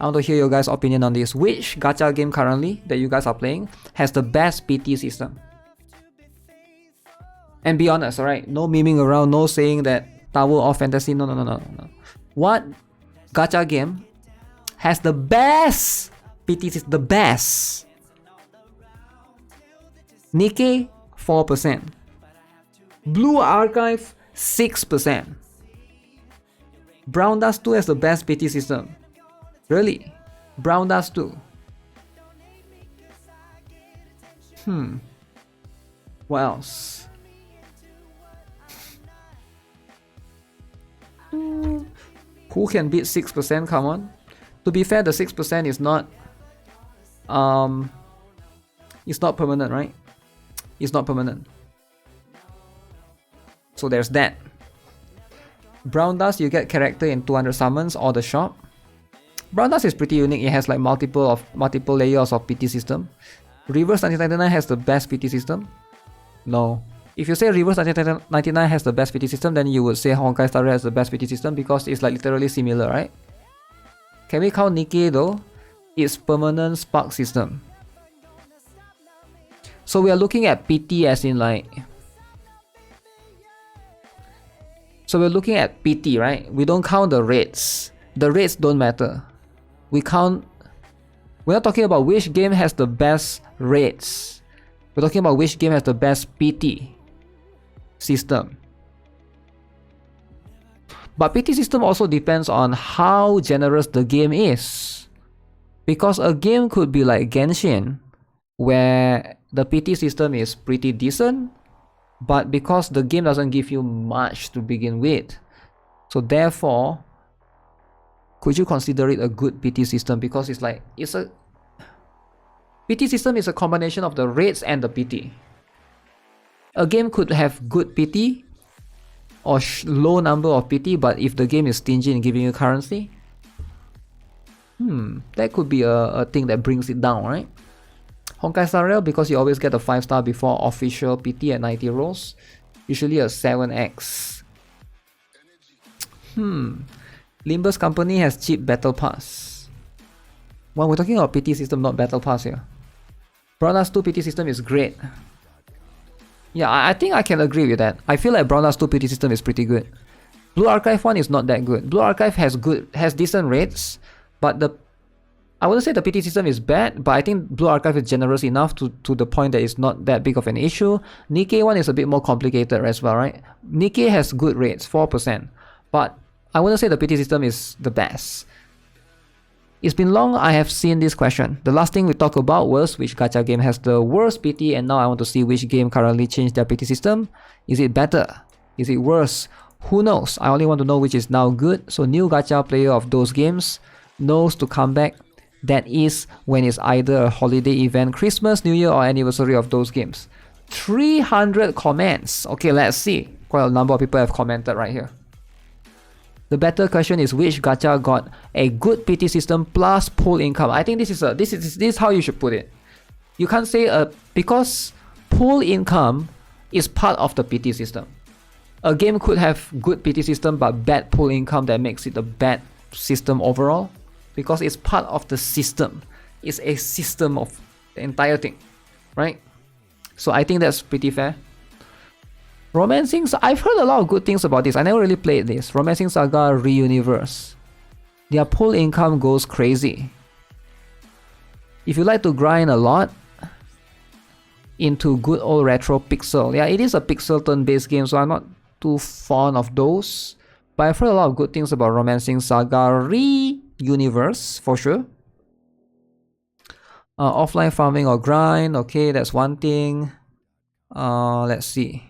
I want to hear your guys' opinion on this. Which gacha game currently that you guys are playing has the best PT system? And be honest, alright? No memeing around, no saying that Tower of Fantasy. No. What gacha game has the best PT system? The best. Nikkie, 4%. Blue Archive, 6%. Brown Dust 2 has the best PT system. Really? Brown Dust 2. What else? Who can beat 6%? Come on. To be fair, the 6% is not it's not permanent, right? It's not permanent. So there's that. Brown Dust, you get character in 200 summons or the shop. Brown Dust is pretty unique. It has like multiple layers of PT system. Reverse 1999 has the best PT system. No. If you say Reverse 1999 has the best PT system, then you would say Honkai Star Rail has the best PT system because it's like literally similar, right? Can we count Nikkie though? It's permanent spark system. So we are looking at PT as in like... So we're looking at PT, right? We don't count the rates. The rates don't matter. We're not talking about which game has the best rates. We're talking about which game has the best PT system. But PT system also depends on how generous the game is. Because a game could be like Genshin, where the PT system is pretty decent, but because the game doesn't give you much to begin with, so therefore, could you consider it a good PT system? Because it's a PT system is a combination of the rates and the PT. A game could have good PT or low number of PT, but if the game is stingy in giving you currency, that could be a thing that brings it down, right? Honkai Star Rail, because you always get a 5-star before official PT at 90 rolls, usually a 7x. Limbus Company has cheap battle pass. Well, we're talking about PT system, not battle pass here. Brown Dust 2 PT system is great. Yeah, I think I can agree with that. I feel like Brown Dust 2 PT system is pretty good. Blue Archive 1 is not that good. Blue Archive has decent rates, but I wouldn't say the PT system is bad, but I think Blue Archive is generous enough to the point that it's not that big of an issue. Nikkie 1 is a bit more complicated as well, right? Nikkie has good rates, 4%, but I wouldn't say the PT system is the best. It's been long I have seen this question. The last thing we talked about was which gacha game has the worst PT, and now I want to see which game currently changed their PT system. Is it better? Is it worse? Who knows? I only want to know which is now good, so new gacha player of those games knows to come back. That is when it's either a holiday event, Christmas, New Year, or anniversary of those games. 300 comments. Okay, let's see. Quite a number of people have commented right here. The better question is which gacha got a good PT system plus pool income. I think this is how you should put it. You can't say because pool income is part of the PT system. A game could have good PT system but bad pool income that makes it a bad system overall. Because it's part of the system. It's a system of the entire thing, right? So I think that's pretty fair. Romancing, I've heard a lot of good things about this. I never really played this. Romancing Saga Reuniverse. Their pool income goes crazy. If you like to grind a lot into good old retro pixel. Yeah, it is a pixel turn-based game, so I'm not too fond of those. But I've heard a lot of good things about Romancing Saga Reuniverse, for sure. Offline farming or grind, okay, that's one thing. Let's see.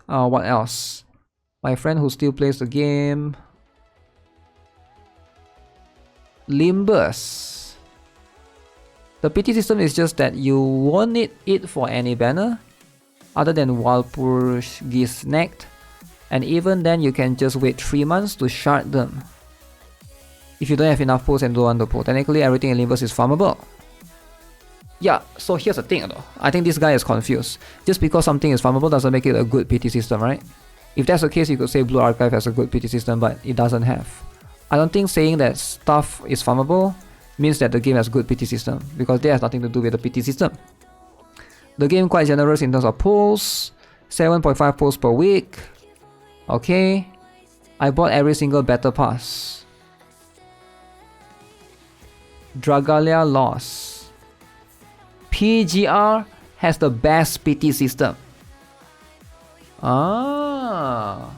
What else? My friend who still plays the game. Limbus. The PT system is just that you won't need it for any banner other than Walpur's Gisnacht, and even then you can just wait 3 months to shard them. If you don't have enough pulls and don't want to pull, technically everything in Limbus is farmable. Yeah, so here's the thing though. I think this guy is confused. Just because something is farmable doesn't make it a good PT system, right? If that's the case, you could say Blue Archive has a good PT system, but it doesn't have. I don't think saying that stuff is farmable means that the game has good PT system, because that has nothing to do with the PT system. The game quite generous in terms of pulls, 7.5 pulls per week. Okay, I bought every single battle pass. Dragalia loss. PGR has the best PT system. Ah,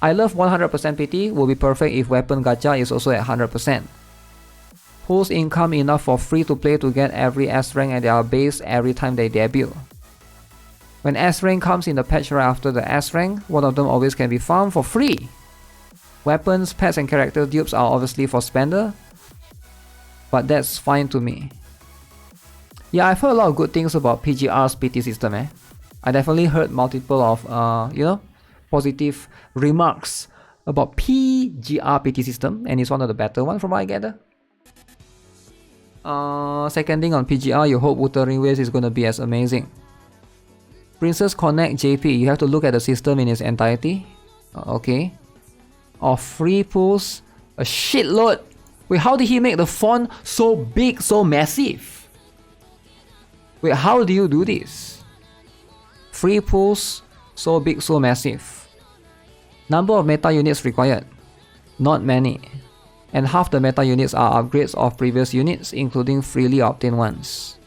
I love 100% PT, will be perfect if weapon gacha is also at 100%. Pulls income enough for free to play to get every S rank at their base every time they debut. When S rank comes in the patch right after the S rank, one of them always can be farmed for free. Weapons, pets and character dupes are obviously for spender, but that's fine to me. Yeah, I've heard a lot of good things about PGR's PT system. I definitely heard multiple of positive remarks about PGR PT system, and it's one of the better ones from what I gather. Second thing on PGR, you hope Wuthering Waves is gonna be as amazing. Princess Connect JP, you have to look at the system in its entirety. Okay. Of free pulls, a shitload. Wait, how did he make the font so big, so massive? Wait, how do you do this? Free pulls, so big, so massive. Number of meta units required, not many. And half the meta units are upgrades of previous units, including freely obtained ones.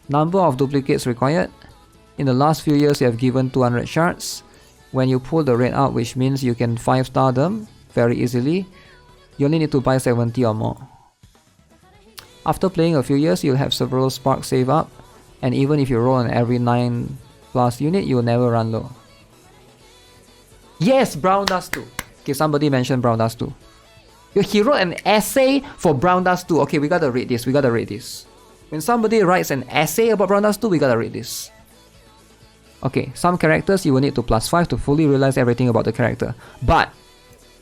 Number of duplicates required. In the last few years, you have given 200 shards. When you pull the rate out, which means you can 5-star them very easily, you only need to buy 70 or more. After playing a few years, you'll have several sparks save up, and even if you roll on every 9+ unit, you'll never run low. Yes, Brown Dust 2. Okay, somebody mentioned Brown Dust 2. He wrote an essay for Brown Dust 2. Okay, we gotta read this. When somebody writes an essay about Brown Dust 2, we gotta read this. Okay, some characters you will need to +5 to fully realize everything about the character. But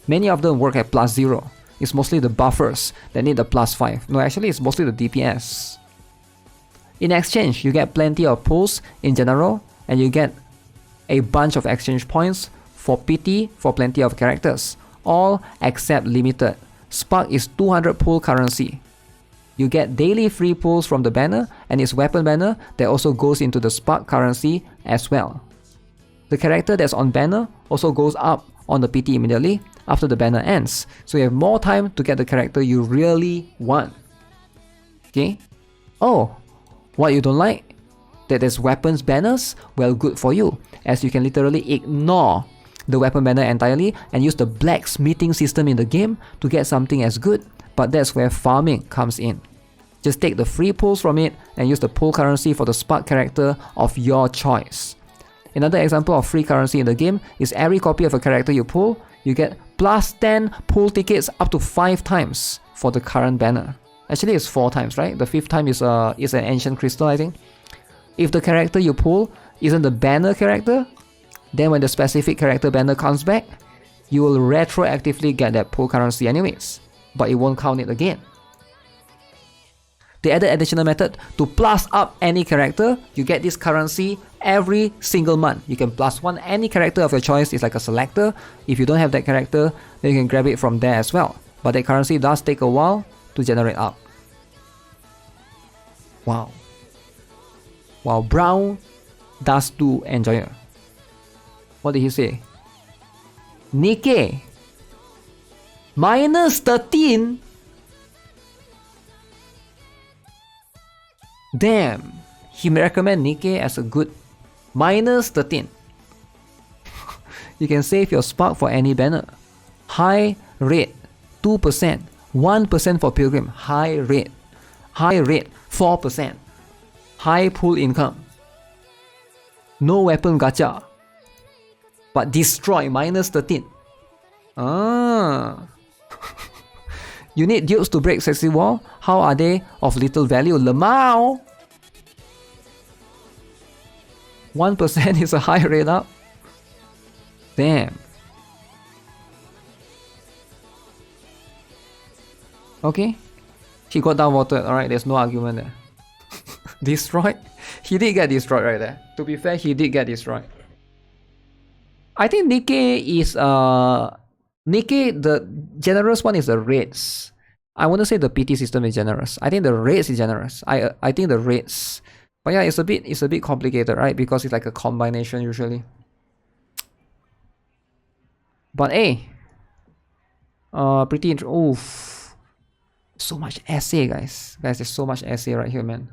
many of them work at +0. It's mostly the buffers that need the +5. No, actually it's mostly the DPS. In exchange, you get plenty of pulls in general, and you get a bunch of exchange points for PT for plenty of characters. All except limited. Spark is 200 pull currency. You get daily free pulls from the banner, and its weapon banner that also goes into the Spark currency as well. The character that's on banner also goes up on the PT immediately after the banner ends, so you have more time to get the character you really want. Okay? Oh, what you don't like? That there's weapons banners? Well, good for you, as you can literally ignore the weapon banner entirely and use the blacksmithing system in the game to get something as good, but that's where farming comes in. Just take the free pulls from it and use the pull currency for the Spark character of your choice. Another example of free currency in the game is every copy of a character you pull, you get +10 pull tickets up to 5 times for the current banner. Actually it's 4 times, right? The 5th time is an ancient crystal, I think. If the character you pull isn't the banner character, then when the specific character banner comes back, you will retroactively get that pull currency anyways, but it won't count it again. They added additional method to plus up any character. You get this currency every single month. You can +1 any character of your choice. It's like a selector. If you don't have that character, then you can grab it from there as well. But that currency does take a while to generate up. Wow. Wow, Brown Dust 2 Enjoyer. What did he say? Nikkie, -13? Damn, he may recommend Nikkie as a good -13. You can save your spark for any banner. High rate 2%, 1% for Pilgrim. High rate 4%. High pull income. No weapon gacha, but destroy -13. You need dupes to break sexy wall. How are they of little value? Lemao. 1% is a high rate up. Damn. Okay. He got downvoted. Alright, there's no argument there. Destroyed? He did get destroyed right there. To be fair, he did get destroyed. I think Nikkie is Nikkie, the generous one is the rates. I wouldn't say the PT system is generous. I think the rates is generous. I think the rates. But yeah, it's a bit complicated, right? Because it's like a combination usually. But hey, pretty oof. So much essay, guys. Guys, there's so much essay right here, man.